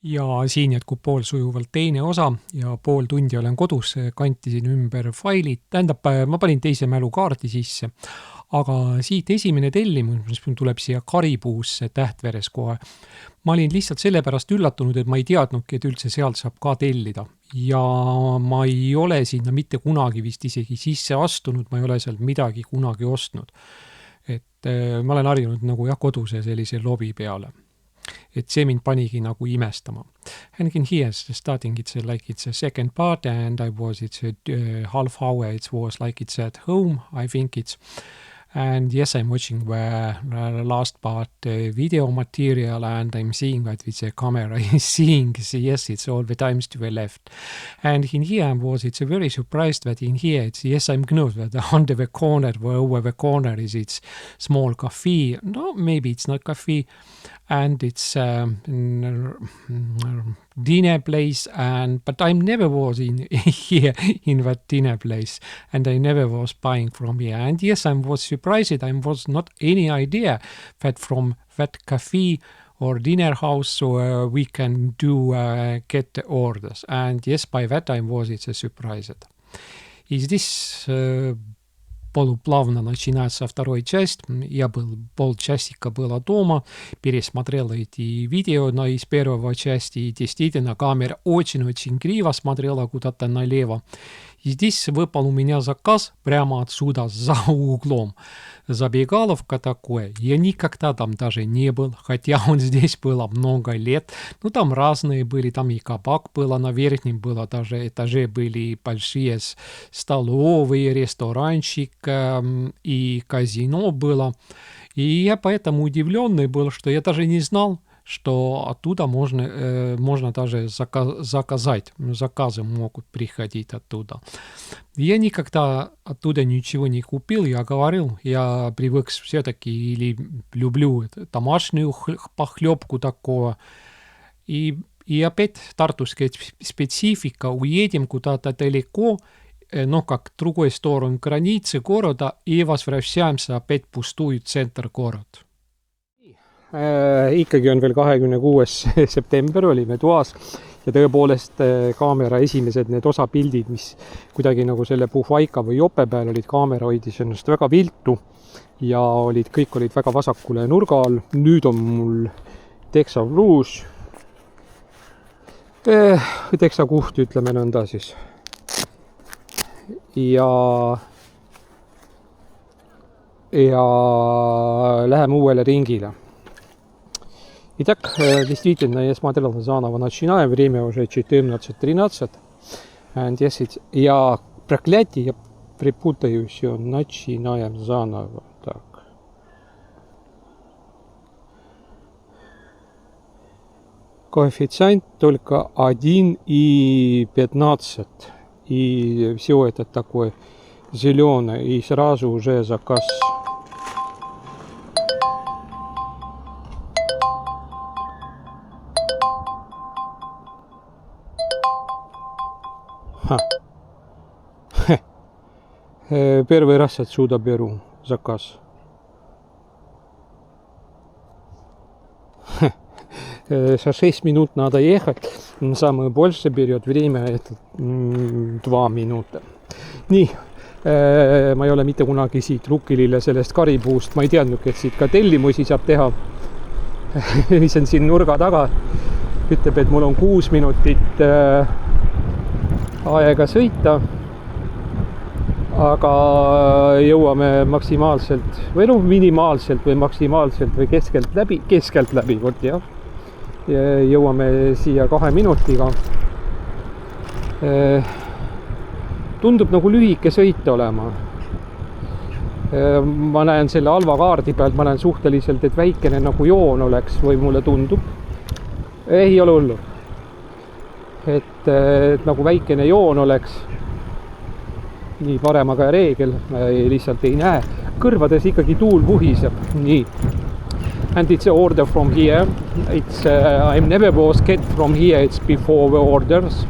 Ja siin jätkub poolsujuvalt teine osa ja pool tundi olen kodus, kantisin ümber failid, tähendab, ma panin teise mälukaardi sisse, aga siit esimene tellimus, mis tuleb siia Karipuusse Tähtveres kohe. Ma olin lihtsalt sellepärast üllatunud, et ma ei teadnudki, et üldse sealt saab ka tellida. Ja ma ei ole sinna mitte kunagi vist isegi sisse astunud, ma ei ole sealt midagi kunagi ostnud. Et ma olen harjunud nagu koduse sellise lobi peale. Et see mind panigi nagu imestama. And in here, starting it's like it's a second part and I was, it's a half hour, it was like it's at home, I think it's. And yes, I'm watching the last part video material and I'm seeing that with the camera is seeing, yes, it's all the times to the left. And in here it's a very surprised that in here, it's, yes, I'm gnome that under the corner, over the corner is it's small cafe. No, maybe it's not cafe. And it's dinner place, but I never was in here in that dinner place, and I never was buying from here. And yes, I was surprised. I was not any idea that from that cafe or dinner house we can do get the orders. And yes, by that time it's a surprise. Is this полуплавно начинается второй часть. Я был полчасика было дома, пересмотрел эти видео из первого части, и действительно камера очень-очень криво смотрела куда-то налево. И здесь выпал у меня заказ прямо отсюда, за углом. Забегаловка такое. Я никогда там даже не был, хотя он здесь было много лет. Ну, там разные были, там и кабак было, на верхнем было даже этаже были большие столовые, ресторанчик и казино было. И я поэтому удивленный был, что я даже не знал, что оттуда можно даже заказать. Заказы могут приходить оттуда. Я никогда оттуда ничего не купил. Я говорил, я привык все-таки или люблю домашнюю похлебку такого. И опять тартусская специфика. Уедем куда-то далеко, как в другой сторону границы города, и возвращаемся опять в пустую центр города. Ikkagi on veel 26. september, olime toas ja tõepoolest kaamera esimesed need osapildid, mis kuidagi nagu selle puhvaika või jope peal olid, kaamera hoidis ennast väga viltu ja kõik olid väga vasakule nurga all. Nüüd on mul Teksa Blues, Teksa kuht, ütleme nõnda siis. Ja läheme uuele ringile. Итак, действительно, я смотрел заново, начинаем, время уже 14:13. Я проклятие, я припутаю все, начинаем заново. Так. Коэффициент только 1,15. И все это такое зеленое, и сразу уже заказ. Первый раз отсюда беру заказ. За 6 минут надо ехать. Самое больше берет время это 2 minuta. Nii, ma ei ole mitte kunagi siit Rukkilile sellest Karipuust. Ma ei teadnudki, et siit ka tellimusi saab teha. Mis on siin nurga taga. Ütleb, et mul on 6 minutit aega sõita. Aga jõuame maksimaalselt või minimaalselt või maksimaalselt või keskelt läbi, vot jah. Jõuame siia 2 minutiga. Tundub nagu lühike sõit olema. Ma näen selle alvakaardi pealt, ma näen suhteliselt, et väikene nagu joon oleks või mulle tundub. Ei ole hullu. Et nagu väikene joon oleks. Nii paremaga reegel, lihtsalt ei näe. Kõrvades ikkagi tuul puhiseb. Nii. And it's an order from here. It's I never was get from here. It's before the orders.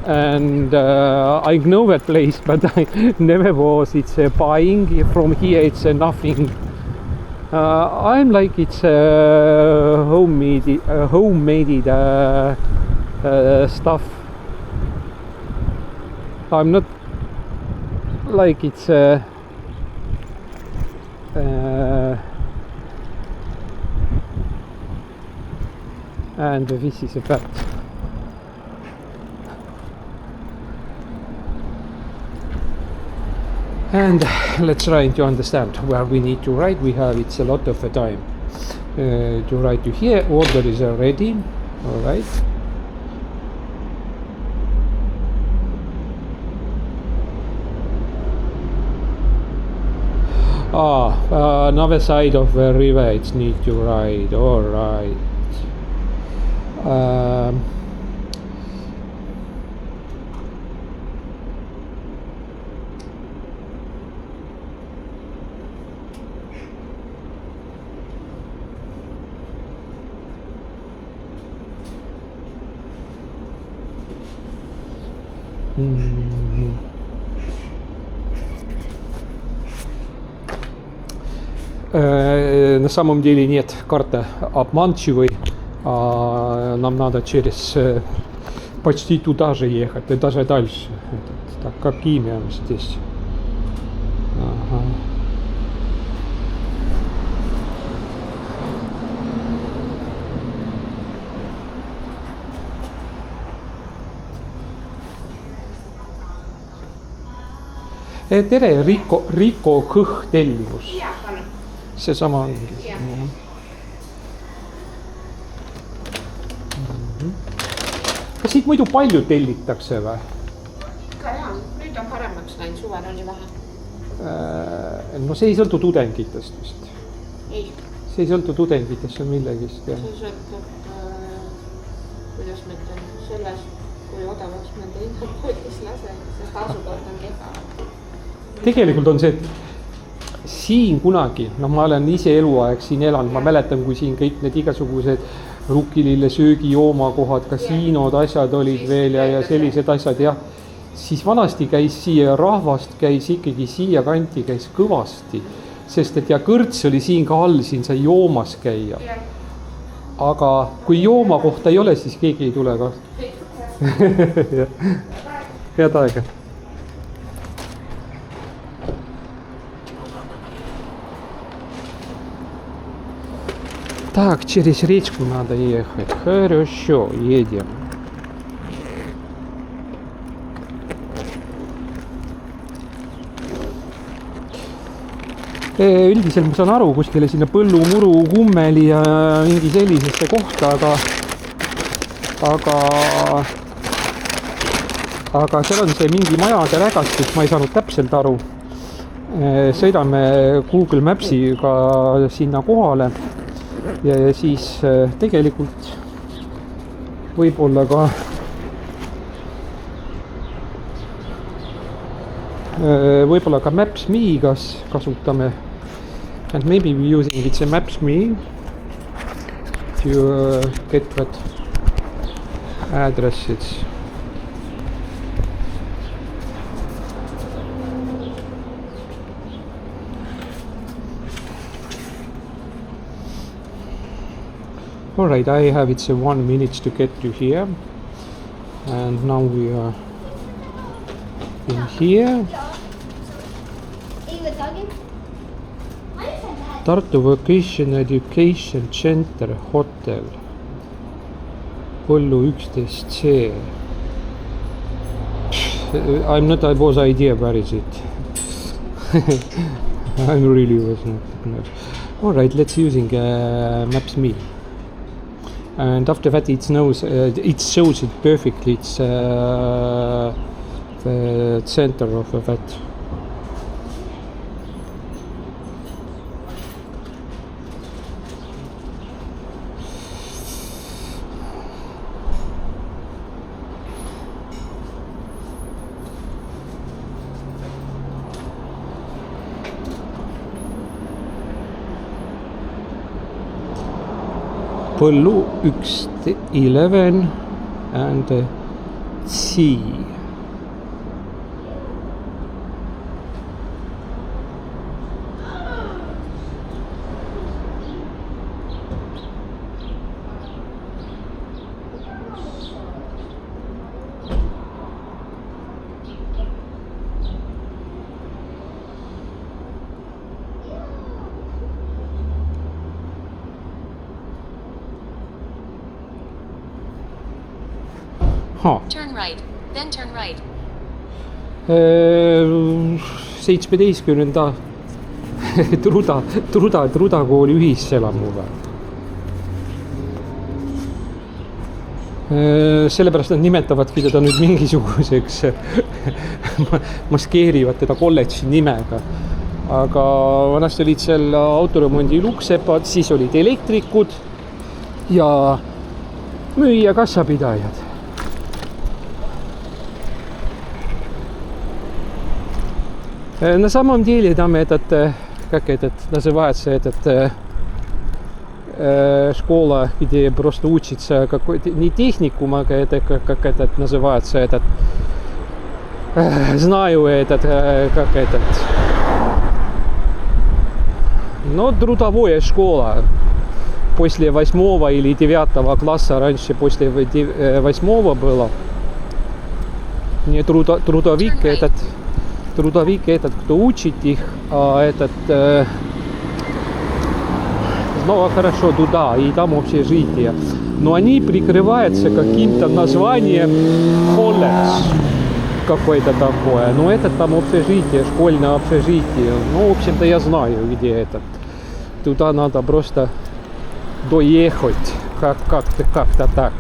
And I know that place, but I never was. It's buying from here. It's nothing I'm like it's homemade stuff. I'm not like it's and this is a fact. And let's try to understand where we need to write. We have it's a lot of time to write to here. Order is ready. All right. Another side of the river. It's need to write. All right. На самом деле нет карта обманчивой. Нам надо через почти туда же ехать, и даже дальше. Так, как имя здесь? Ага. Tere, Rico Kõhtellimus. Seesama on. Kas siit muidu palju tellitakse või? Ikka jaa, nüüd on paremaks läinud, suvel oli vähe. No see ei sõltu tudengitest vist. Ei. See ei sõltu tudengitest, see on millegist. See sõltub, kuidas ma ütlen, selles, kui odavaks me teine poodis lase, sest asukord on kehva. Tegelikult on see, et siin kunagi, ma olen ise eluaeg siin elanud, ma mäletan, kui siin kõik need igasugused Rukkilille söögijoomakohad, kasiinod, asjad olid veel ja sellised asjad, jah. Siis vanasti käis siia, rahvast käis ikkagi siia kanti, käis kõvasti, sest et ja kõrts oli siin ka all, siin sai joomas käia. Aga kui jooma kohta ei ole, siis keegi ei tule ka. Head aega. Так, через речку надо ехать. Хорошо, едем. Üldiselt ma saan aru kuskile sinna Põllu, Muru, Kummeli ja mingi sellisesse kohta, aga seal on see mingi majade rägastus, ma ei saanud täpselt aru. Sõidame Google Mapsiga sinna kohale ja siis tegelikult võib-olla ka Maps.me kasutame. And maybe we're using it's a Maps.me to get that addresses. Alright, I have it's 1 minute to get to here, and now we are in here. Tartu Vocation Education Center Hotel, Põllu 11C. I'm not a boss idea where is it. I really was not. Alright, let's using Maps.me. And after that it shows it perfectly. It's the center of that. Põllu 11 and C. Turn right, then turn right. 17. Truda kooli ühiselamu või? Sellepärast nad nimetavadki teda nüüd mingisuguseks maskeerivad teda kolledži nimega. Aga vanasti olid seal autoremondi luksepad, siis olid elektrikud ja müüja kassapidajad. На самом деле там называется школа, где просто учится какой-то не техникум, а это как этот называется знаю но трудовая школа после 8 или 9 класса, раньше после 8 было. Не трудовик кто учит их, а ну, хорошо, туда, и там общежитие. Но они прикрываются каким-то названием колледж какое-то такое. Но это там общежитие, школьное общежитие. Ну, в общем-то, я знаю, где это. Туда надо просто доехать как-то так.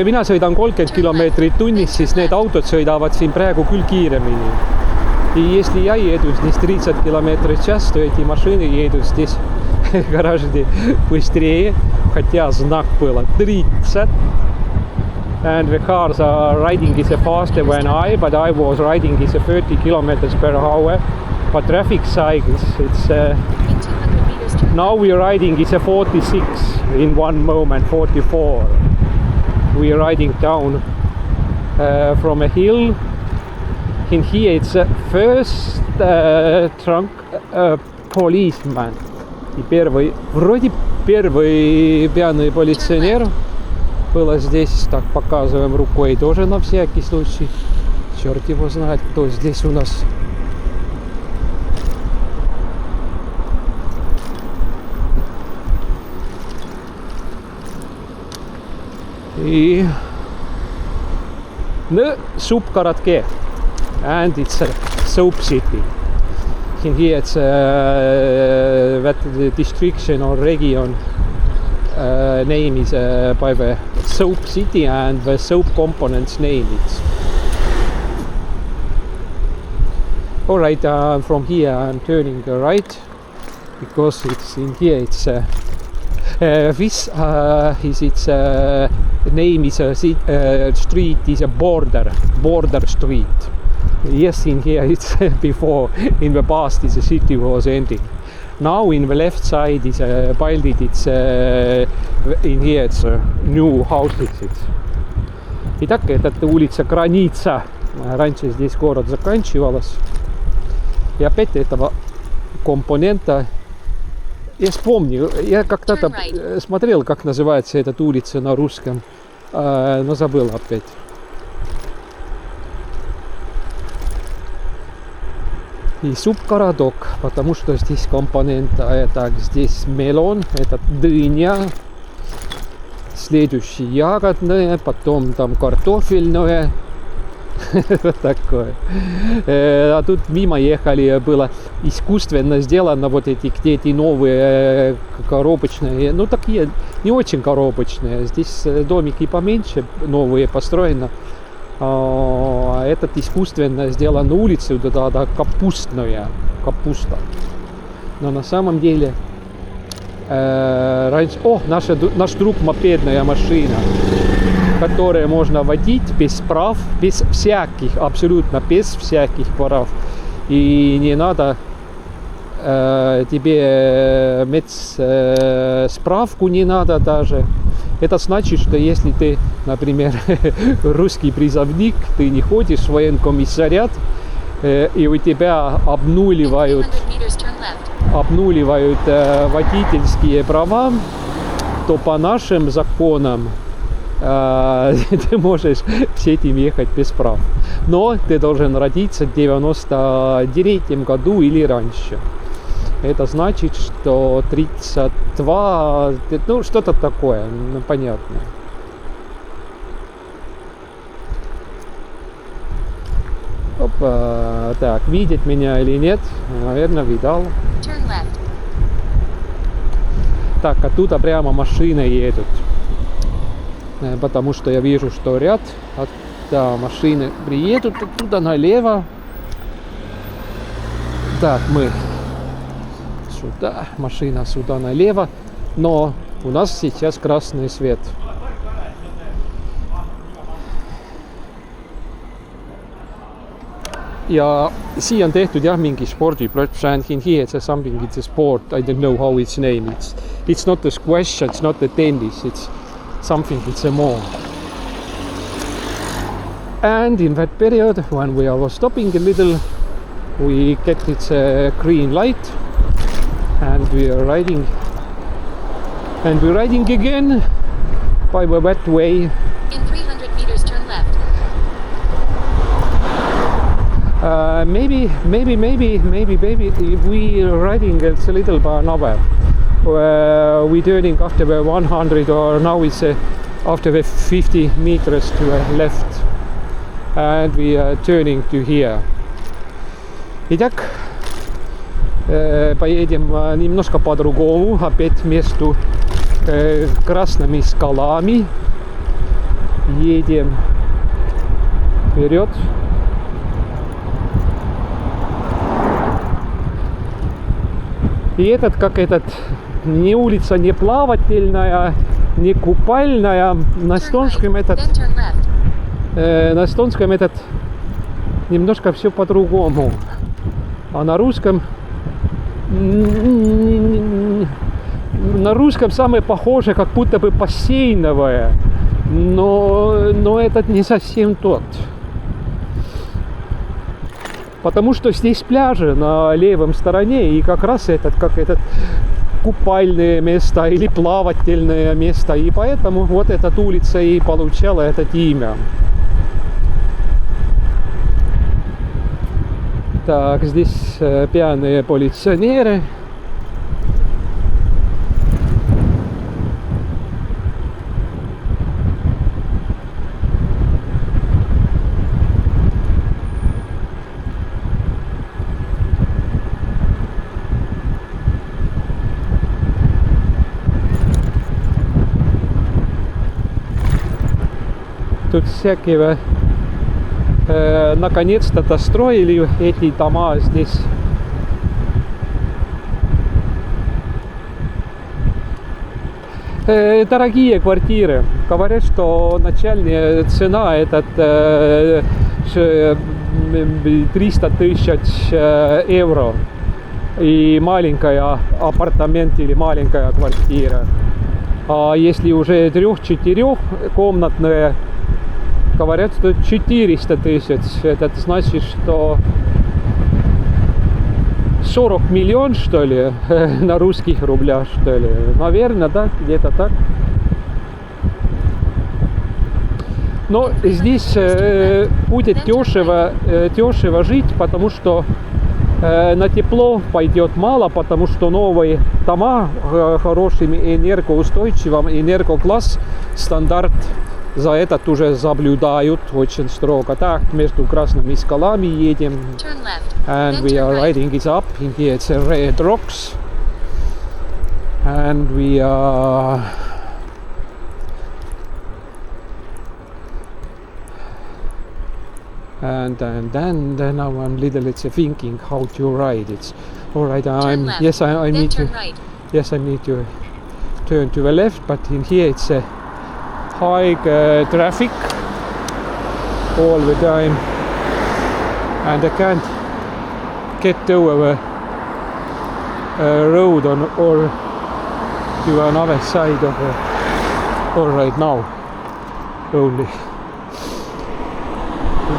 Mina sõidan 30 kilomeetrit tunnis, siis need autod sõidavad siin praegu küll kiiremini. И если я еду здесь 30 километров в час, то эти машины едут здесь гораздо быстрее, хотя знак было 30. And the cars are riding is faster than but I was riding is 30 kilometers per hour. But traffic signs, it's now we're riding is 46 in one moment, 44. We're riding down from a hill. In here it's first trunk policeman. И вроде первый пьяный полиционер было здесь. Так, показываем рукой тоже на всякий случай. Черт его знает, кто здесь у нас. И Subkaratke, and it's a soap city. In here it's that the district or region name is by the soap city and the soap components name it's. All right, from here I'm turning right because it's in here it's this is its name is street is a border street. Yes, in here it's before in the past is a city was ending. Now in the left side is builded it's in here it's new houses. Итак, это улица Граница. Раньше здесь город заканчивалась. И опять этого компонента я вспомнил, я как-то смотрел, как называется эта улица на русском, но забыл опять. И субгородок, потому что здесь компонента, так, здесь мелон, это дыня, следующий ягодное, потом там картофельное. Вот такое. А тут мимо ехали, было искусственно сделано вот эти где-то новые коробочные, ну такие не очень коробочные. Здесь домики поменьше, новые построены. А этот искусственно сделан улицу, да, капустная, капуста. Но на самом деле раньше, наш друг мопедная машина, которые можно водить без прав, без всяких, абсолютно без всяких прав. И не надо тебе справку не надо даже. Это значит, что если ты, например, русский призывник, ты не ходишь в военкомиссариат, и у тебя обнуливают водительские права, то по нашим законам ты можешь с этим ехать без прав. Но ты должен родиться в 93-м году или раньше. Это значит, что 32, ну что-то такое, ну, понятно. Опа, так, видит меня или нет? Наверное, видал. Turn left. Так, оттуда прямо машины едут. Потому что я вижу, что ряд. Да, машины приедут оттуда налево. Так, мы сюда, машина сюда налево. Но у нас сейчас красный свет. Ja siia on tehtud jah mingi spordiplats and in here it's something, it's a sport, I don't know how it's named, it's not a squash, it's not a tennis, it's something, it's a more. And in that period when we are stopping a little, we get its green light and we are riding again by the wet way. In 300 meters, turn left. Maybe if we are riding it's a little bit another. We turning after the 100 or now it's after the 50 meters to the left and we are turning to here. Итак, поедем немножко по-другому, опять между красными скалами. Едем вперед. И этот, как этот, не улица не плавательная, не купальная, на эстонском этот, немножко все по-другому. А на русском самое похоже, как будто бы бассейновое, но этот не совсем тот. Потому что здесь пляжи на левом стороне и как раз этот купальное место или плавательное место. И поэтому вот эта улица и получала это имя. Так, здесь пьяные полиционеры. Тут всякие наконец-то достроили эти дома здесь. Дорогие квартиры. Говорят, что начальная цена этот 300 тысяч евро. И маленькая апартамент или маленькая квартира. А если уже 3-4 комнатная, говорят, что 400 тысяч. Это значит, что 40 миллионов, что ли, на русских рублях, что ли. Наверное, да, где-то так. Но здесь будет дешево жить, потому что на тепло пойдет мало, потому что новые дома хорошими энергоустойчивым, энергокласс, стандарт. За этот уже соблюдают очень строго. Так, между красными скалами едем. And we are riding it up. In here it's red rocks. And we are... And then now I'm little thinking how to ride it. Alright, I need to... Right. Yes, I need to turn to the left, but in here it's a high traffic all the time and I can't get over the road or to another side of the, or right now only.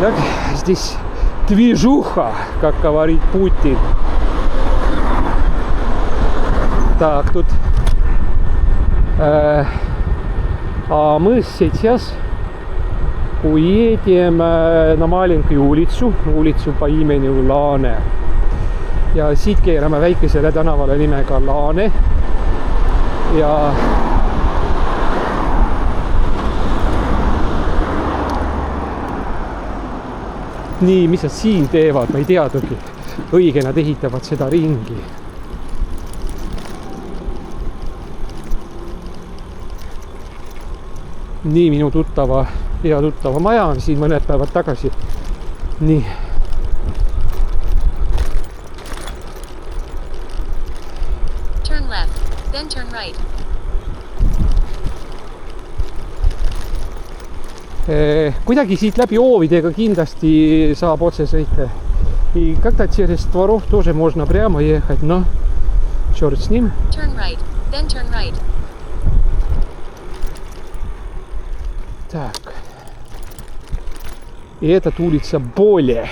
Итак, здесь движуха, как говорит Путин. Так, тут А мы сейчас уедем на маленькую улицу по имени Laane. Ja siit keerame väikesele tänavale nimega Laane. Ja nii, mis nad siin teevad, ma ei teadagi. Õige, nad ehitavad seda ringi. Nii, minu hea tuttava maja on siin mõned päevad tagasi. Nii. Turn left, then turn right. Kuidagi siit läbi Oovidega kindlasti saab otse sõita. И как-то через Творов тоже можно прямо ехать, но черт с ним. Turn right, then turn right. Так. И этот улица Поле.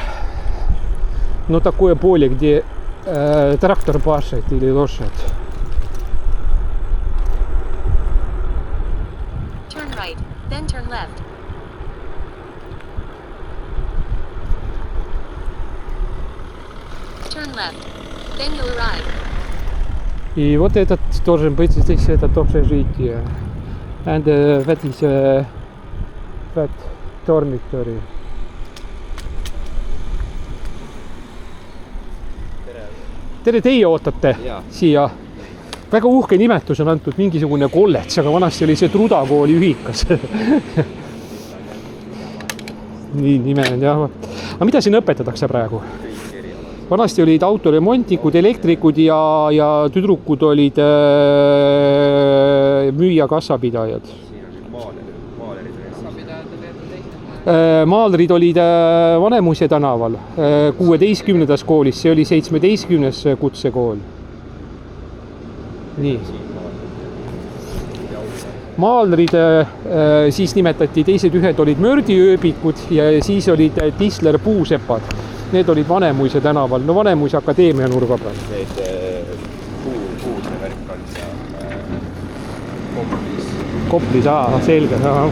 Но такое поле, где трактор пашет или лошадь. Turn right, then turn left. Turn left, then you'll arrive. И вот этот должен быть здесь, этот общежитие. And that is that dormitory. Tere, teie ootate siia. Väga uhke nimetus on antud mingisugune kolledž, aga vanasti oli see Truda kooli ühikas. Nii nime on jah. Aga mida siin õpetatakse praegu? Vanasti olid autoremontikud, elektrikud ja tüdrukud olid müüja kassapidajad. Maalrid olid Vanemuise tänaval 16. koolis, see oli 17. kutsekool. Nii. Maalrid siis nimetati, teised ühed olid mördiööbikud ja siis olid Tisler puusepad. Need olid Vanemuise tänaval, no Vanemuise akadeemia nurga peal. Need puuse värk on seal Koplis. Koplis, selge. No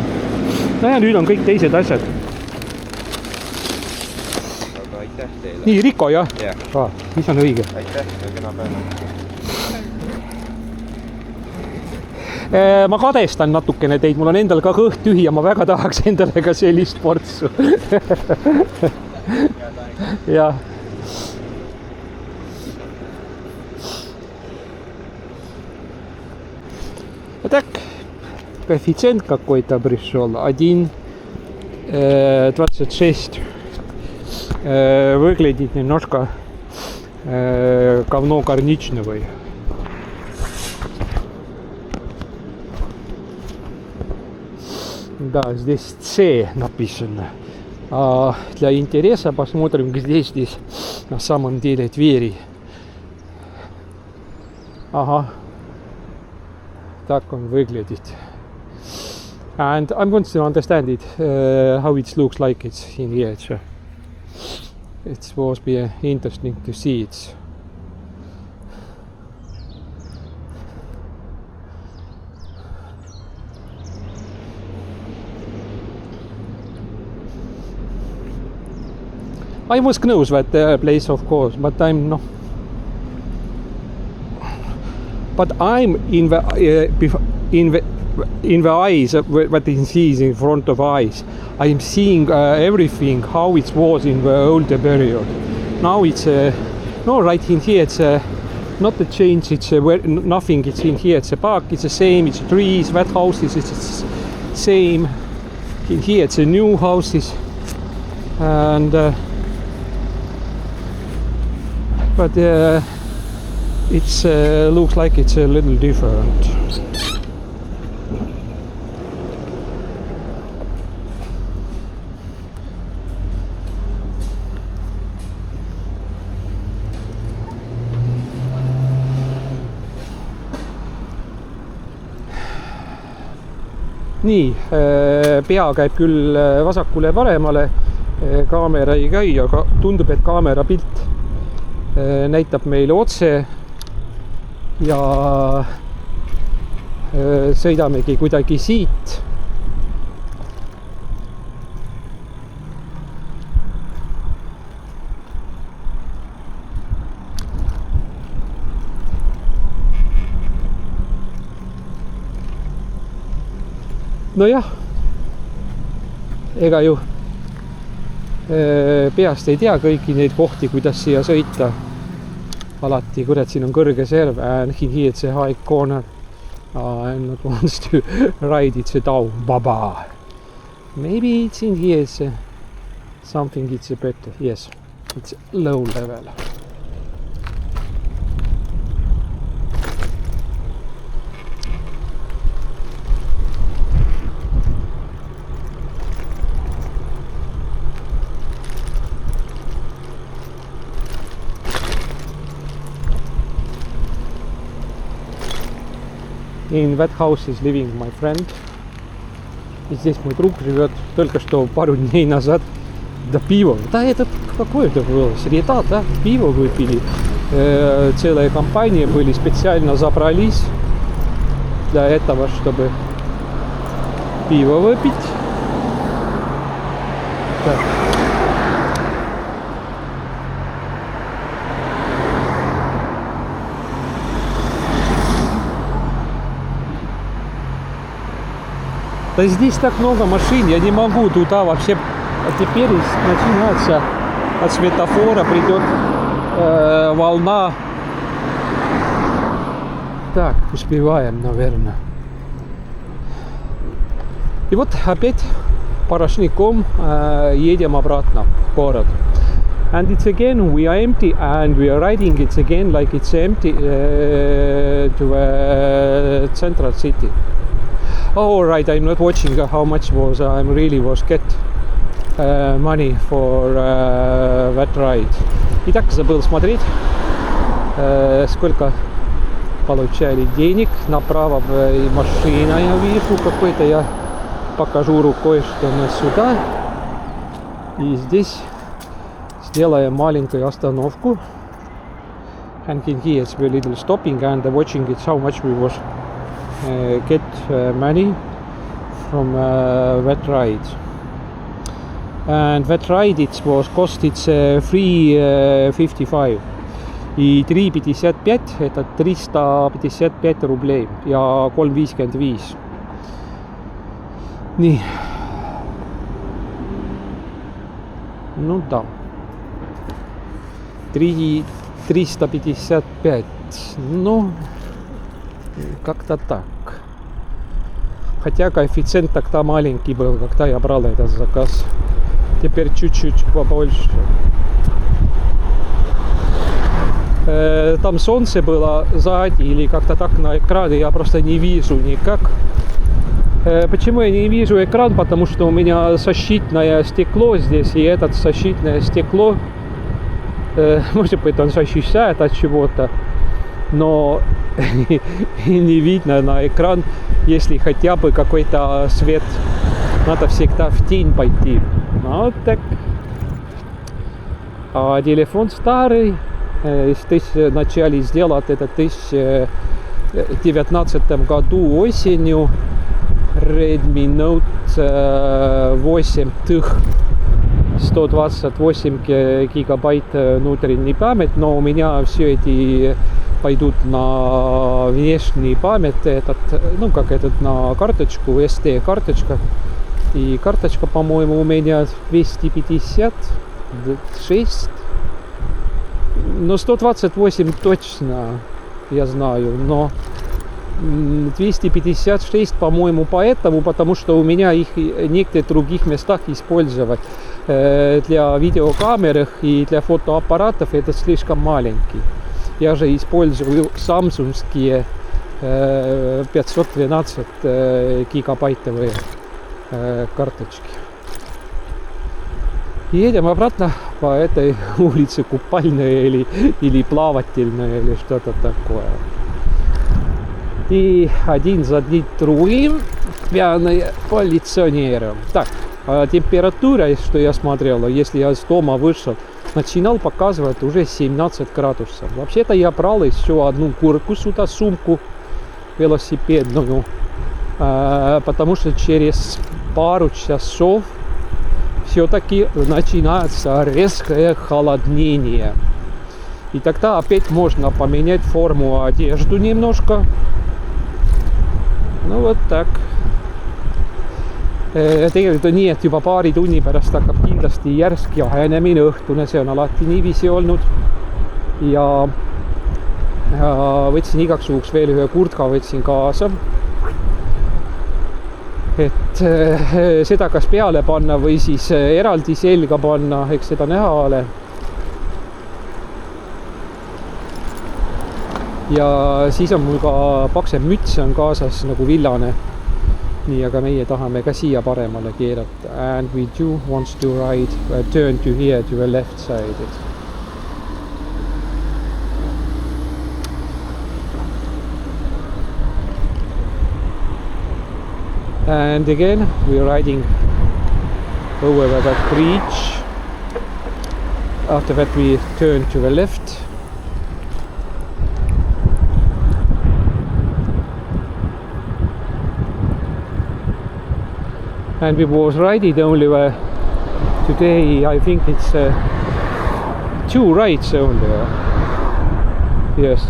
ja nüüd on kõik teised asjad. Aga aitäh teile. Nii, Riko, jah? Jah. Mis on õige? Aitäh, kena päeva. Ma kadestan natukene teid, mul on endal ka kõht tühi ja ma väga tahaks endale ka sellist portsu. Ja. Так, коэффициент какой-то пришел, 1,26. Выглядит немножко говно корничневый. Да, здесь C написано. Для интереса посмотрим, где здесь на самом деле двери. Ага. Так он выглядит. And I'm going to understand it, how it looks like it's in here. So it was be interesting to see it. I was close that place, of course, but I'm no. But I'm in the eyes, what it sees in front of eyes. I'm seeing everything how it was in the older period. Now it's no, right in here. It's not the change. It's nothing. It's in here. It's a park. It's the same. It's trees. That houses. It's same. In here, it's a new houses, and. But it looks like it's a little different. Nii, pea käib küll vasakule paremale, kaamera ei käi, aga tundub, et kaamera pilt näitab meile otse ja sõidamegi kuidagi siit. Nojah, ega ju peast ei tea kõiki neid kohti, kuidas siia sõita. Alati, kurat, siin on kõrge serv and here it's a high corner and not wants to ride it's a down. Baba. Maybe it's in here it's something it's a better. Yes, it's low level. In that house is living my friend. И здесь мой друг живет. Только что пару дней назад до пива. Да, это какое это было? Среда, да? Пиво выпили. Целая компания были, специально забрались для этого, чтобы пиво выпить. Так. Да здесь так много машин, я не могу туда вообще. А теперь начинается от светофора, придет волна. Так, успеваем, наверное. И вот опять Порожняком едем обратно в город. And it's again, we are empty and we are riding it again like it's empty to central city. Oh, right, I'm not watching how much was, I really was get money for that ride. Итак, забыл смотреть, сколько получали денег. Направо машина я вижу какой-то, я покажу рукой, что мы сюда. И здесь сделаем маленькую остановку. And here it's a little stopping and watching it how much we was get money from that ride. And that ride it was cost it's 3.55 и 3.55 это 355 рублей ja 3.55. Nii. Ну да. 355. Ну, как-то так. Хотя коэффициент тогда маленький был, когда я брал этот заказ. Теперь чуть-чуть побольше. Там солнце было сзади или как-то так на экране, я просто не вижу никак. Почему я не вижу экран? Потому что у меня защитное стекло здесь, и это защитное стекло, может быть, он защищает от чего-то, но не видно на экран, если хотя бы какой-то свет. Надо всегда в тень пойти. Вот так. А телефон старый, начали сделать это в 2019 году осенью. Redmi Note 8T, 128 гигабайт внутренней памяти, но у меня все эти пойдут на внешний память, этот, ну как этот, на карточку, SD карточка. И карточка, по-моему, у меня 256, но 128 точно, я знаю, но 256, по-моему, потому что у меня их в некоторых других местах использовать для видеокамер и для фотоаппаратов это слишком маленький. Я же использую самсунгские 512 гигабайтовые карточки. Едем обратно по этой улице Купальной или Плавательной или что-то такое. И один за другим пьяные полиционеры. Так, температура, что я смотрел, если я из дома вышел, начинал показывать уже 17 градусов. Вообще-то я брал еще одну куртку сюда, сумку, велосипедную, потому что через пару часов все-таки начинается резкое холоднение. И тогда опять можно поменять форму одежды немножко. No vot tak. Tegelikult on nii, et juba paari tunni pärast hakkab kindlasti järsk jahenemine õhtune, see on alati niiviisi olnud. Ja võtsin igaks juhuks veel ühe kurtka võtsin kaasa. Et seda kas peale panna või siis eraldi selga panna, eks seda näha ole. Ja siis on mul ka paksem müts on kaasas nagu villane. Nii, aga meie tahame ka siia paremale keerata. And we do want to ride, turn to here to the left side. And again, we're riding over that bridge. After that, we turn to the left. And we was riding only today, I think it's 2 rides only. Yes.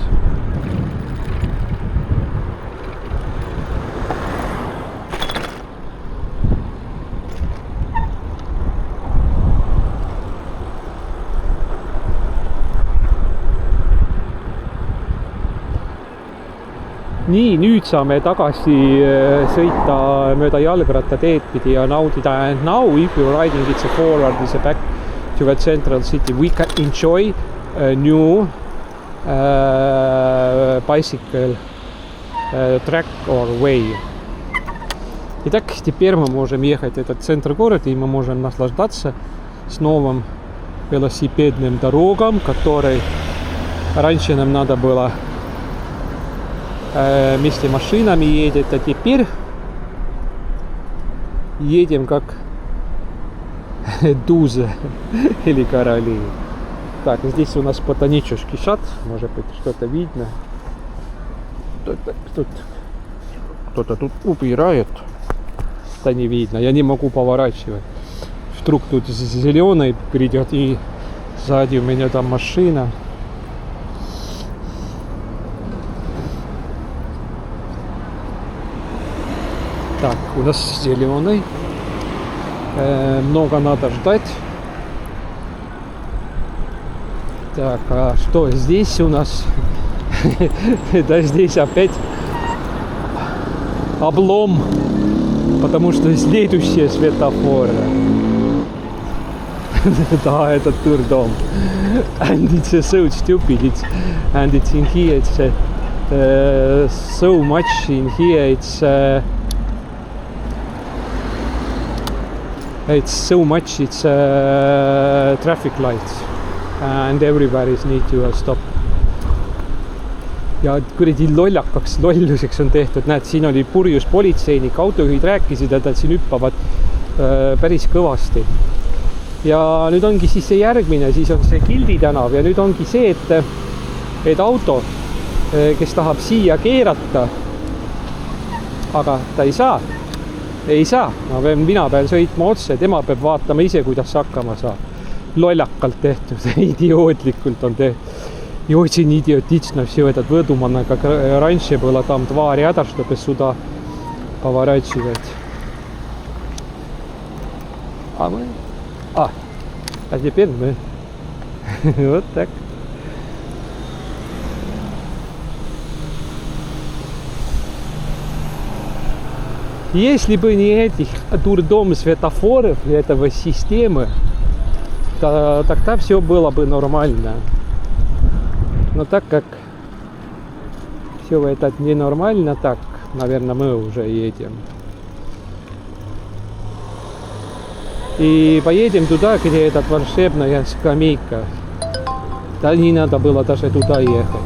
Nii, nüüd saame tagasi sõita mööda jalgrattateed pidi ja naudida. And now if you're riding it's a forward, it's a back to the central city, we can enjoy a new bicycle track or way. Итак, теперь мы можем ехать этот центр города и мы можем наслаждаться с новым велосипедным дорогам, которые раньше нам надо было вместе машинами едет, а теперь едем как дузы или короли. Так, здесь у нас ботанический сад, может быть что-то видно. Кто-то тут убирает, да не видно, я не могу поворачивать. Вдруг тут зеленый придет и сзади у меня там машина. Так, у нас зеленый. Много надо ждать. Так, а что здесь у нас? Да, здесь опять облом, потому что следующие светофоры. Да, это турдом. And it's so stupid. And it's in here. It's so much in here. It's so much. It's traffic lights, and everybody need to stop. Ja kuradi lolluseks on tehtud. Näed, siin oli purjus politseinik, autojuhid rääkisid, et nad siin hüppavad päris kõvasti. Ja nüüd ongi siis see järgmine, siis on see Gildi tänav ja nüüd ongi see, et auto, kes tahab siia keerata, aga ta ei saa. Ei saa, mina pean sõitma otse, tema peab vaatama ise, kuidas hakkama saab. Lollakalt tehtud, idiootlikult on tehtud. И очень идиотично все этот выдумано, как раньше было там 2 ряда, чтобы сюда поворачивать. А теперь мы вот так. Если бы не этих дурдом светофоров и этого системы, то тогда все было бы нормально. Но так как все это ненормально, так, наверное, мы уже едем. И поедем туда, где эта волшебная скамейка. Да не надо было даже туда ехать.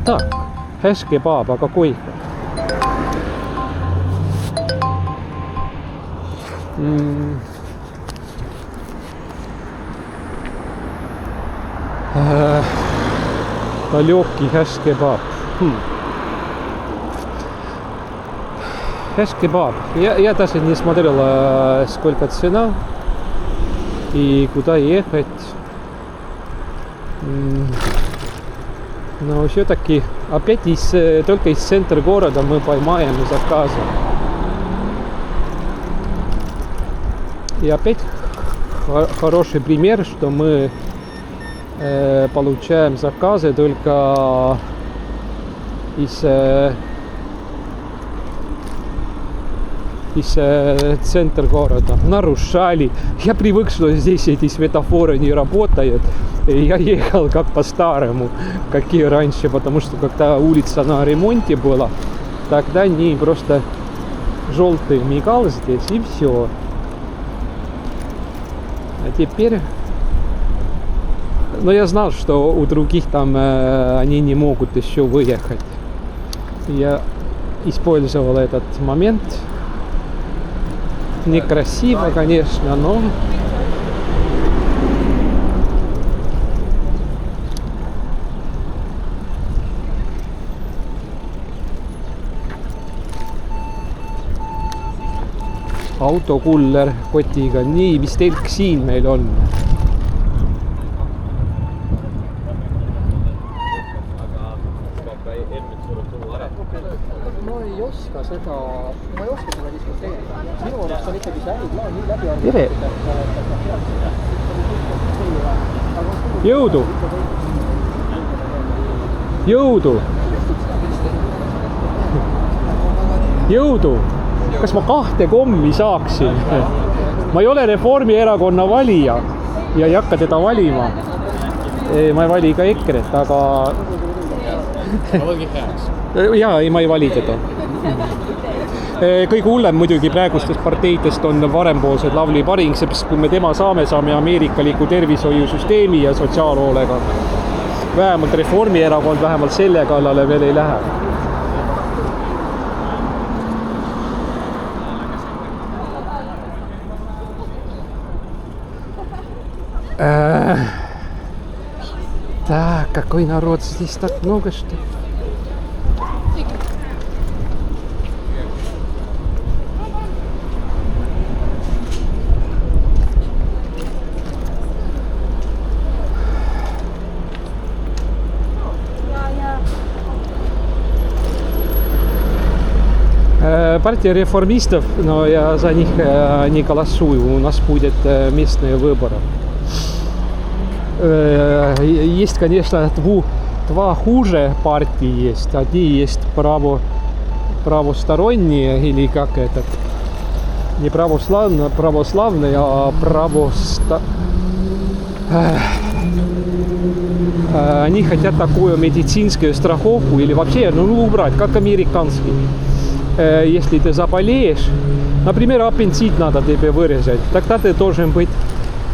Так, хэш-кебаб, а какой? Далекий хэш-кебаб. Хэш-кебаб. Я даже не смотрел, сколько цена и куда ехать. Но все-таки опять только из центра города мы поймаем заказы. И опять хороший пример, что мы получаем заказы только из центра города. Нарушали. Я привык, что здесь эти светофоры не работают. И я ехал как по-старому, какие раньше, потому что когда улица на ремонте была, тогда не просто желтый мигал здесь и все. А теперь... Но я знал, что у других там они не могут еще выехать. Я использовал этот момент. Некрасиво, конечно, но... autokuller kotiga, nii, mis telk siin meil on? Ma ei oska seda diskuteerida. Minu arust on ikkagi see äriplaan nii läbi arvatud. Tere! Jõudu! Jõudu! Jõudu! Kas ma 2 kommi saaksin? Ma ei ole Reformierakonna valija ja ei hakka teda valima. Ma ei vali ka EKRE-t, aga... Jaa, ei, ma ei vali teda. Kõige hullem muidugi praegustest parteidest on varempoolsed Lavly Paring, sest kui me tema saame amerikaliku tervishoiusüsteemi ja sotsiaalhoolega. Vähemalt Reformierakond vähemalt selle kallale veel ei lähe. Так, какой народ здесь так много, что... Партия реформистов, но я за них не голосую. У нас будет местные выборы. Есть, конечно, два хуже партии есть. Одни есть правосторонние, или как этот, не православные, а они хотят такую медицинскую страховку или вообще убрать, как американский. Если ты заболеешь, например, аппендицит надо тебе вырезать, тогда ты должен быть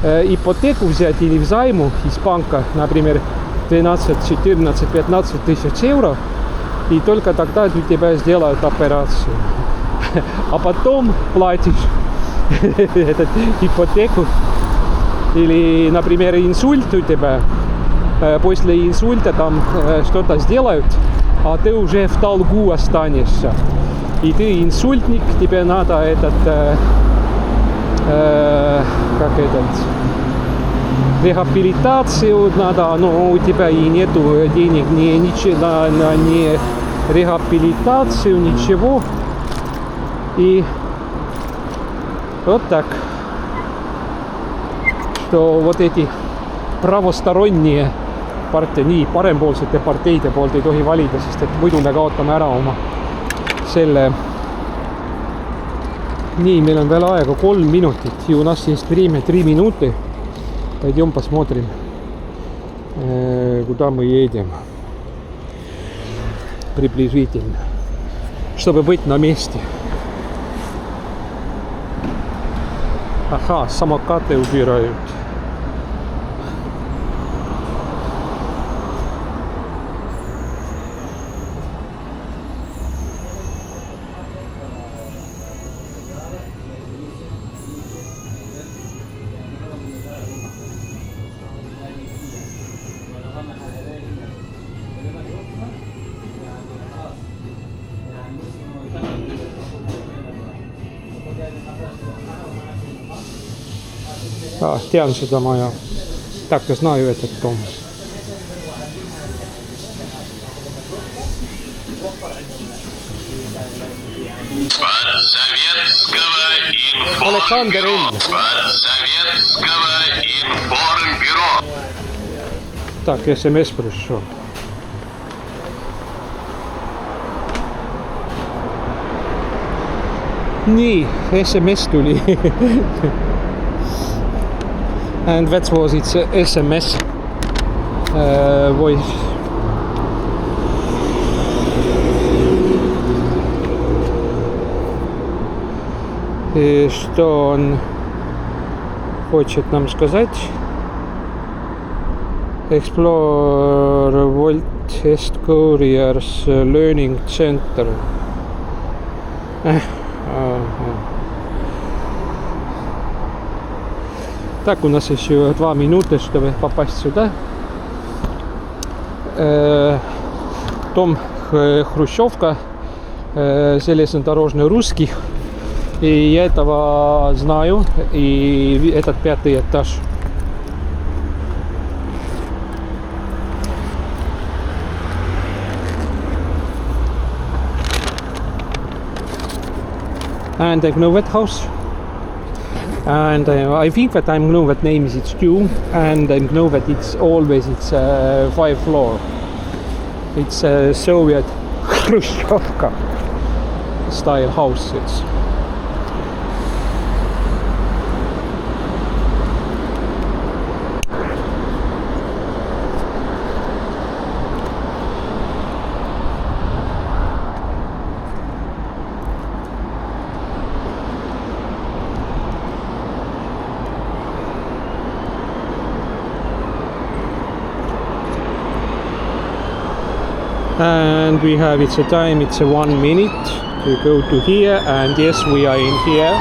ипотеку взять или взайму из банка, например, 12, 14, 15 тысяч евро, и только тогда у тебя сделают операцию. А потом платишь эту ипотеку. Или, например, инсульт у тебя, после инсульта там что-то сделают, а ты уже в долгу останешься. И ты инсультник, тебе надо рехабилитацию надо, но у тебя и нету денег ни рехабилитацию, ничего. И вот так, что вот эти правосторонние partei, nii parempoolsete parteide poolt ei tohi valida, sest et muidu me kaotame ära oma selle. Nii, meil on veel aega 3 minutit. И у нас есть время 3 минуты. Пойдем посмотрим, куда мы едем. Приблизительно. Чтобы быть на месте. Ага, самокаты убирают. Tean seda maja. Так, знаю этот дом. Александр Ильич. Советского информбюро. Так, СМС пришел. Nii, SMS tuli. And that was its SMS voice. И что он хочет нам сказать? Explore World Test Couriers Learning Center. Так, у нас еще 2 минуты, чтобы попасть сюда. Дом Хрущевка, железнодорожный русский. И я этого знаю. И этот 5-й этаж. And I know that house. And I think that I know that name is Stu, and I know that it's 5th floor. It's a Soviet Khrushchevka style house. It's and we have it's a 1 minute to go to here, and yes, we are in here.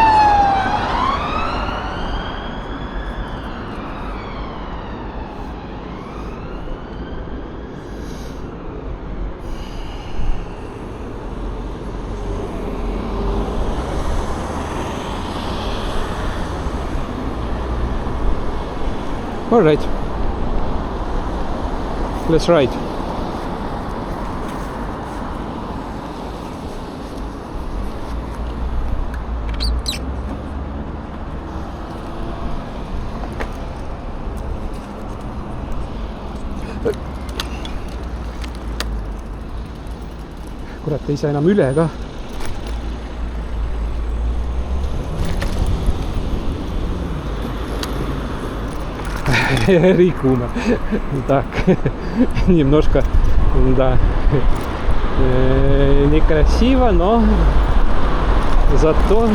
All right, let's ride. Kurat, ei saa enam üle ka. Рикума. Так, немножко, да, некрасиво, но зато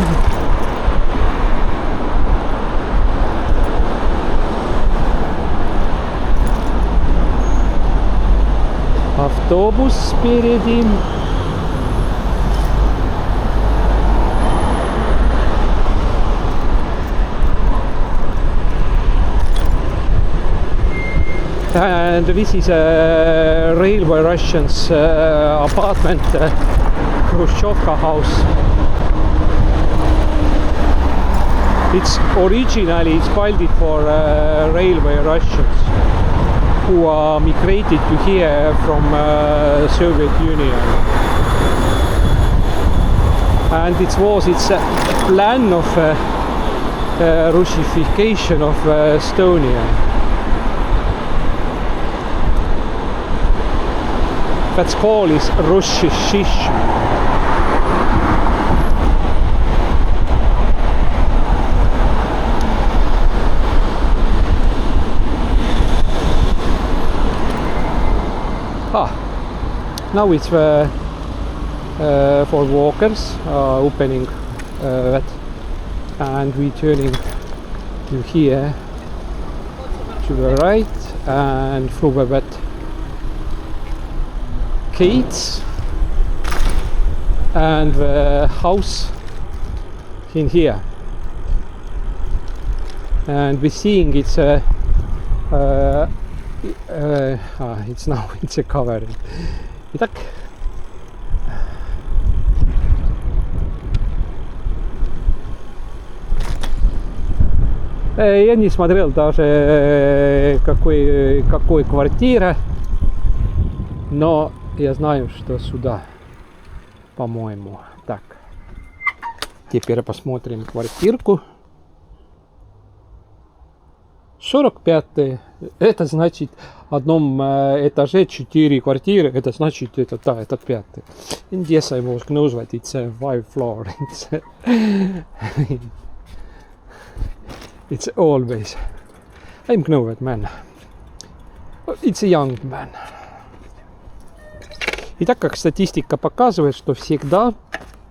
автобус спереди. And this is a Railway Russians apartment, Khrushchevka house. It's originally built for Railway Russians who are migrated to here from Soviet Union. And it's a plan of Russification of Estonia. That call is Russishism. Now it's for walkers, opening that, and we turning to here to the right and through that gates and the house in here, and we're seeing it's a it's a cover. Итак, Я не смотрел даже какой квартира, но я знаю, что сюда, по-моему. Так, теперь посмотрим квартирку. 45-е. Это значит в одном этаже 4 квартиры. Это значит, это 5-й. In yes, I was knows that it's a 5 floor. It's always. I'm know that man. It's a young man. Итак, как статистика показывает, что всегда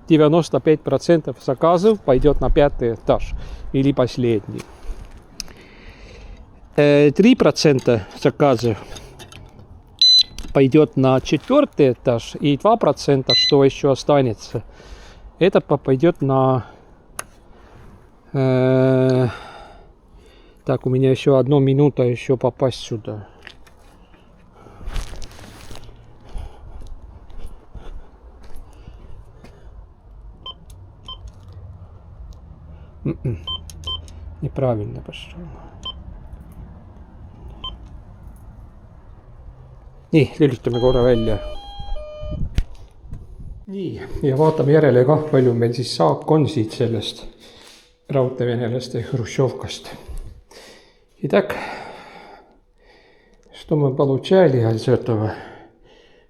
95% заказов пойдет на 5-й этаж или последний. 3% заказов пойдет на 4-й этаж, и 2%, что еще останется, это пойдет на... Так, у меня еще 1 минута еще попасть сюда. Неправильно пошел. Nii, lülitame korra välja. Nii, ja vaatame järele kah, palju meil siis saak on siit sellest raudteevenelaste Hruštšovkast. Итак, что мы получали из этого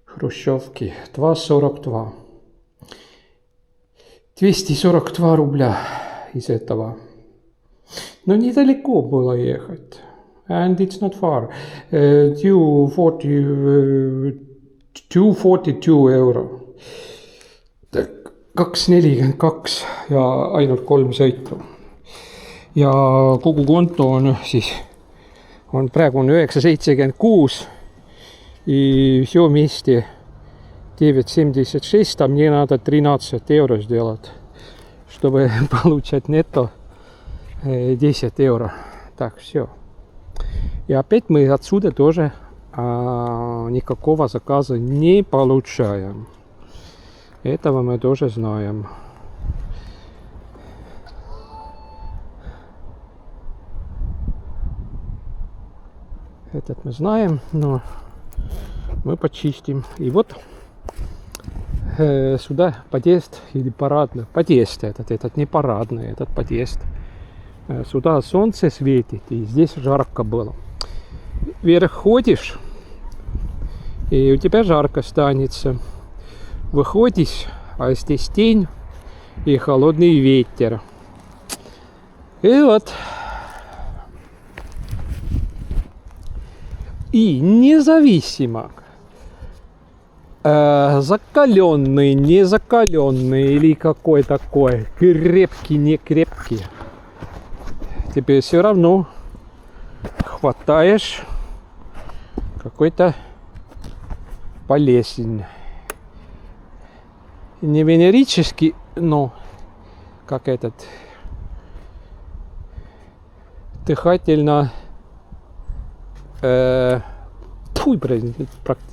Хрущевки? 2,42. 242 рубля из этого. Но недалеко было ехать. And it's not far. 242 euro. 2,42 ja ainult 3 sõitu. Ja kogu konto on siis, praegu on 9,76. И все вместе 9,76. А мне надо 13 евро сделать, чтобы получать нетто 10 евро. Так, все. И опять мы отсюда тоже никакого заказа не получаем. Этого мы тоже знаем. Этот мы знаем, но мы почистим. И вот сюда подъезд или парадный. Подъезд этот не парадный, этот подъезд. Сюда солнце светит, и здесь жарко было. Вверх ходишь, и у тебя жарко станется. Выходишь, а здесь тень и холодный ветер. И вот. И независимо, закаленный, незакаленный или какой такой, крепкий, не крепкий, тебе все равно хватаешь какой-то болезнь. Не венерический, но как этот дыхательно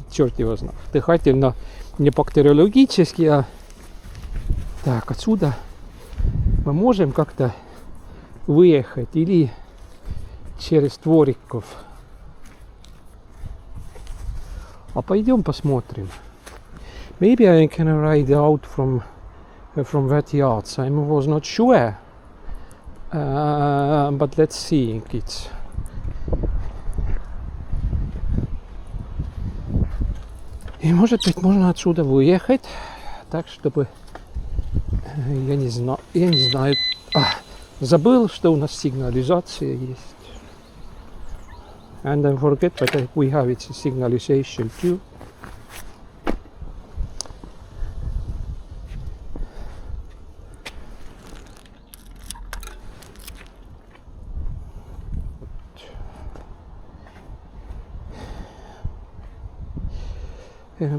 черт его знает, дыхательно не бактериологический, а так, отсюда мы можем как-то выехать или через двориков. А пойдем посмотрим. Maybe I can ride out from that yard. I was not sure, but let's see. It's и может быть можно отсюда выехать, так чтобы я не знаю. Забыл, что у нас сигнализация есть. And I forget that we have its signalization too.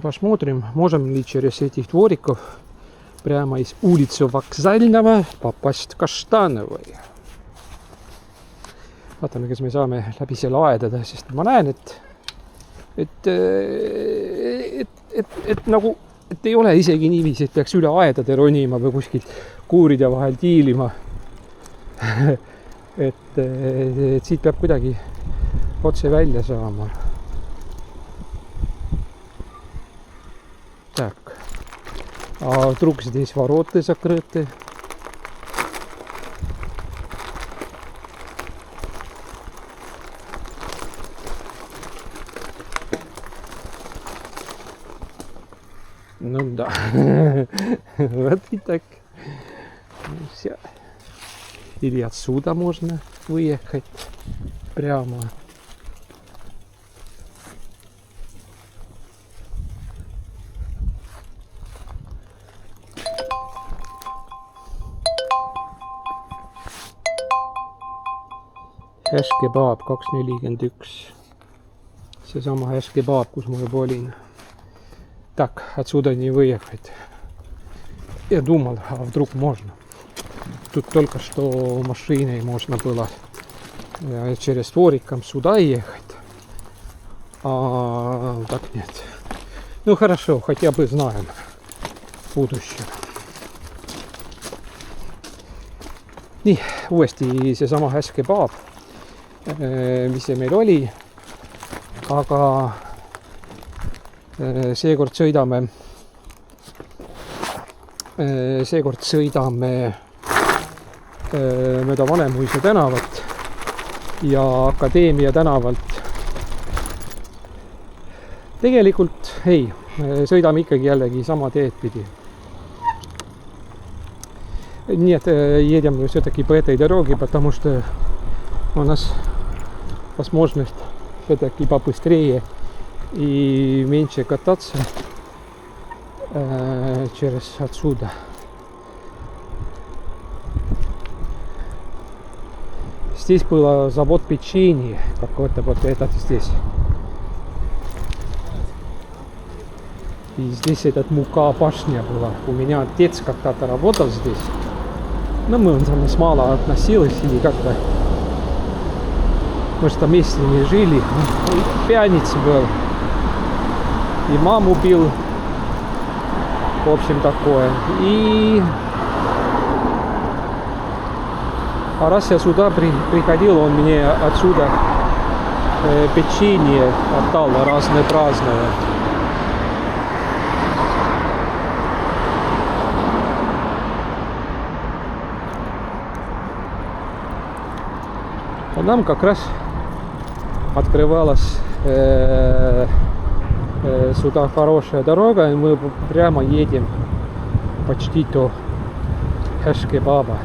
Посмотрим, можем ли через этих двориков прямо из улицы Вокзального попасть в Каштановой. Vaatame, kas me saame läbi selle aedada, sest ma näen, et nagu, et ei ole isegi niiviisi, et peaks üle aedade ronima või kuskilt kuuride vahel tiilima. et siit peab kuidagi otse välja saama. Так. А вдруг здесь ворота закрыты? Ну да. Вот и так. Все. Или отсюда можно выехать прямо. Häsh-Kebab 241. Seesama Häsh-Kebab, kus ma juba olin. Так, отсюда не выехать. Я думал, а вдруг можно. Тут только что машиной можно было через двориком сюда ехать. А так нет. Ну хорошо, хотя бы знаем будущее. Nii, uuesti seesama Häsh-Kebab, mis see meil oli, aga seekord sõidame mööda Vanemuise tänavat ja Akadeemia tänavalt. Tegelikult ei, sõidame ikkagi jällegi sama teed pidi. Нет, едем все-таки по этой дороге, потому что у нас возможность все-таки побыстрее и меньше кататься через отсюда. Здесь был завод печенья, какой-то вот этот здесь. И здесь этот мука башня была. У меня отец когда-то работал здесь. Но мы там мало относились или как-то. Мы же там вместе не жили. И пьяница был. И маму бил. В общем, такое. И а раз я сюда приходил, он мне отсюда печенье отдал разное. А нам как раз открывалась сюда хорошая дорога, и мы прямо едем почти до Häsh-Kebaба.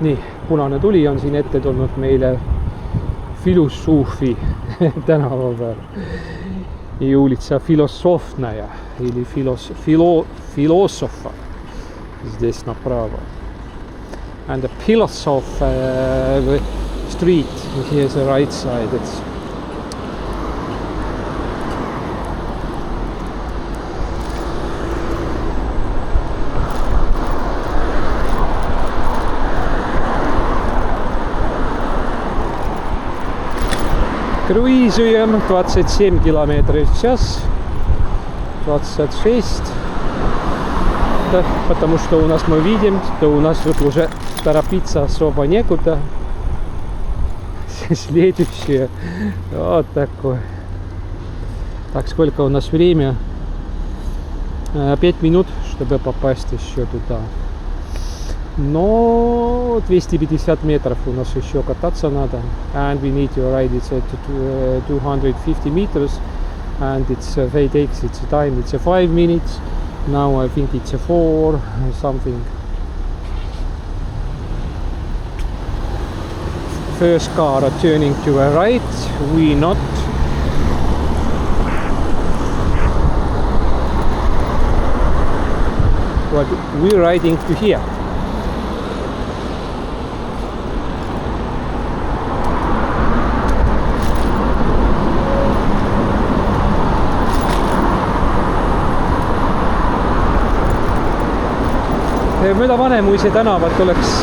Nii, punane tuli on siin ette tulnud meile Filosofi tänava peal. И улица Философная или Философа здесь направо. And the Philosoph street here is the right side. It's Круизуем 27 км в час, 26, да, потому что у нас мы видим, что у нас вот уже торопиться особо некуда. Следующее, вот такое. Так, сколько у нас время? 5 минут, чтобы попасть еще туда. Но 250 метров у нас еще кататься надо. And we need to ride it at 250 meters. And it's they takes its time. It's 5 minutes. Now I think it's 4 something. First car turning to a right. We not. But we're riding to here. Mööda Vanemuise tänavat oleks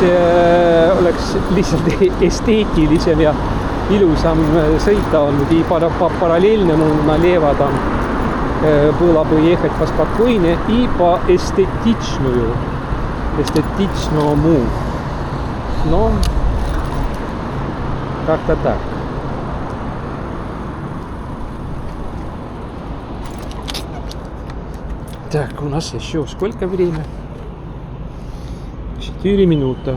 lihtsalt esteetilisem ja ilusam sõita olnud. И параллельно налево там было бы ехать поспокойнее и поэстетичную. эстетично move. Но как-то так. Так, у нас еще сколько время? 4 минуты.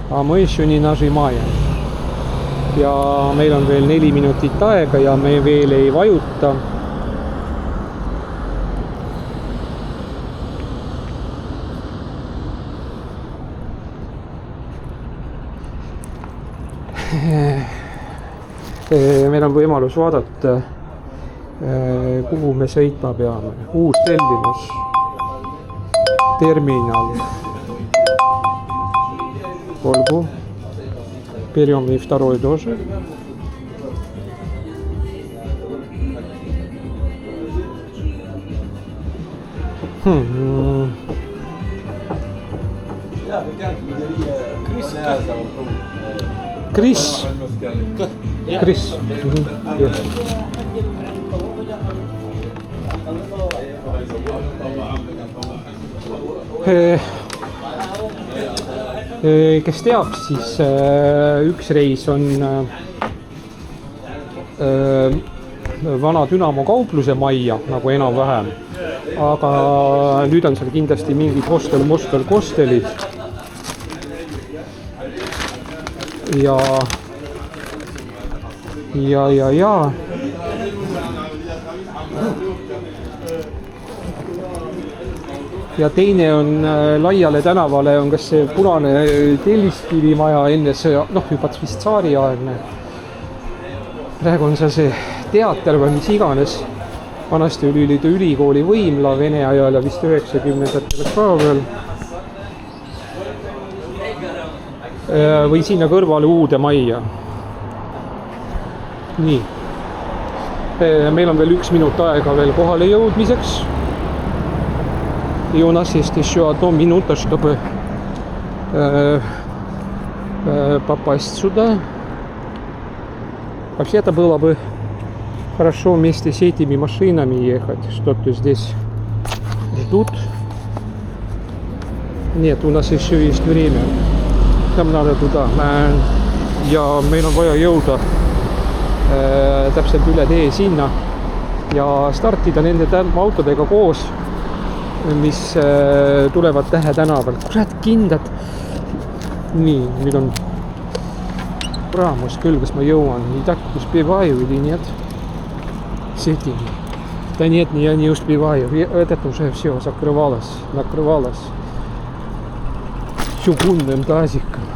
А мы еще не нажимаем. Ja meil on veel 4 minutit aega ja me veel ei vajuta. Meil on võimalus vaadata, kuhu me sõitma peame. Uus tellimus. Terminal. Olgu. Берем и второй тоже. Крис. Крис. Kes teab, siis üks reis on vana Dünamo kaupluse majja, nagu enam-vähem. Aga nüüd on seal kindlasti mingid hostel-kostelid. Ja teine on laiale tänavale on kas see punane telliskivimaja enne see, juba vist tsaariaegne. Praegu on seal see teater või mis iganes. Vanasti oli ülikooli võimla Vene ajal ja vist 90-ndatel ka veel. Või sinna kõrvale uude majja. Nii. Meil on veel 1 minut aega veel kohale jõudmiseks. И у нас есть еще 1 минута, чтобы попасть сюда. Вообще-то было бы хорошо вместе с этими машинами ехать. Что-то здесь ждут. Нет, у нас еще есть время. Нам надо туда. Ja meil on vaja jõuda täpselt üle tee sinna ja startida nende autodega koos, mis tulevad Tähe tänaval. Kurat, kindad. Nii, nüüd on raamus küll, kas ma jõuan. И так успеваю или нет? С этими. Да нет, я не успеваю. Этот уже все накрывалось. Чугунным тазиком.